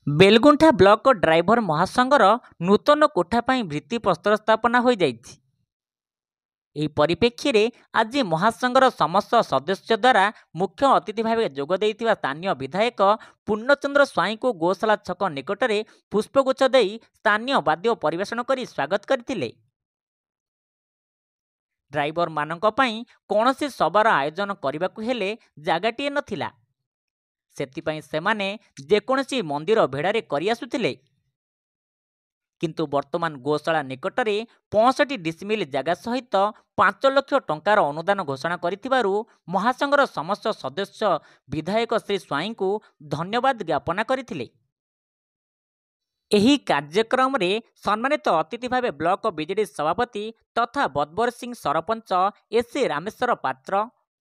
Belguntha block driver ମହାସଂଘର ନୂତନ କୋଠା ପାଇଁ ଭିତ୍ତିପ୍ରସ୍ତର ସ୍ଥାପନା ହୋଇଯାଇଛି। ଏହି ପରିପ୍ରେକ୍ଷୀରେ ଆଜି ମହାସଂଘର ସମସ୍ତ ସଦସ୍ୟ ଦ୍ୱାରା ମୁଖ୍ୟ ଅତିଥି ଭାବେ ଯୋଗ ଦେଇଥିବା ସ୍ଥାନୀୟ ବିଧାୟକ ପୂର୍ଣ୍ଣଚନ୍ଦ୍ର ସ୍ୱାଇଁଙ୍କୁ ଗୋଶାଳା ଛକ ନିକଟରେ ପୁଷ୍ପଗୁଚ୍ଛ ଦେଇ ସ୍ଥାନୀୟ ବାଦ୍ୟ ପରିବେଷଣ କରି ସ୍ୱାଗତ କରିଥିଲେ। ଡ୍ରାଇଭରମାନଙ୍କ ପାଇଁ କୌଣସି ସଭାର ଆୟୋଜନ କରିବାକୁ ହେଲେ ଜାଗାଟିଏ ନଥିଲା। ସେଥିପାଇଁ ସେମାନେ ଯେକୌଣସି ମନ୍ଦିର ଭେଡ଼ାରେ କରିଆସୁଥିଲେ। କିନ୍ତୁ ବର୍ତ୍ତମାନ ଗୋଶାଳା ନିକଟରେ 65 ଡିସିମିଲ୍ ଜାଗା ସହିତ 5 ଲକ୍ଷ ଟଙ୍କାର ଅନୁଦାନ ଘୋଷଣା କରିଥିବାରୁ ମହାସଂଘର ସମସ୍ତ ସଦସ୍ୟ ବିଧାୟକ ଶ୍ରୀ ସ୍ୱାଇଁଙ୍କୁ ଧନ୍ୟବାଦ ଜ୍ଞାପନ କରିଥିଲେ। ଏହି କାର୍ଯ୍ୟକ୍ରମରେ ସମ୍ମାନିତ ଅତିଥି ଭାବେ ବ୍ଲକ ବିଜେଡି ସଭାପତି ତଥା ବଦବରସିଂ ସରପଞ୍ଚ ଏସ୍ ରାମେଶ୍ୱର ପାତ୍ର,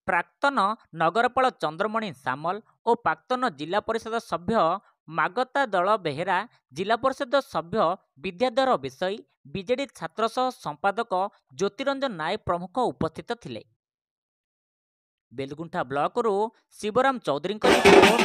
ପ୍ରାକ୍ତନ ନଗରପାଳ ଚନ୍ଦ୍ରମଣି ସାମଲ ଓ ପ୍ରାକ୍ତନ ଜିଲ୍ଲା ପରିଷଦ ସଭ୍ୟ ମାଗତା ଦଳ ବେହେରା, ଜିଲ୍ଲା ପରିଷଦ ସଭ୍ୟ ବିଦ୍ୟାଧର ବିଷୋଇ, ବିଜେଡି ଛାତ୍ର ସହ ସମ୍ପାଦକ ଜ୍ୟୋତିରଞ୍ଜନ ନାୟକ ପ୍ରମୁଖ ଉପସ୍ଥିତ ଥିଲେ। ବେଲଗୁଣ୍ଠା ବ୍ଲକରୁ ଶିବରାମ ଚୌଧୁରୀଙ୍କ ରିପୋର୍ଟ,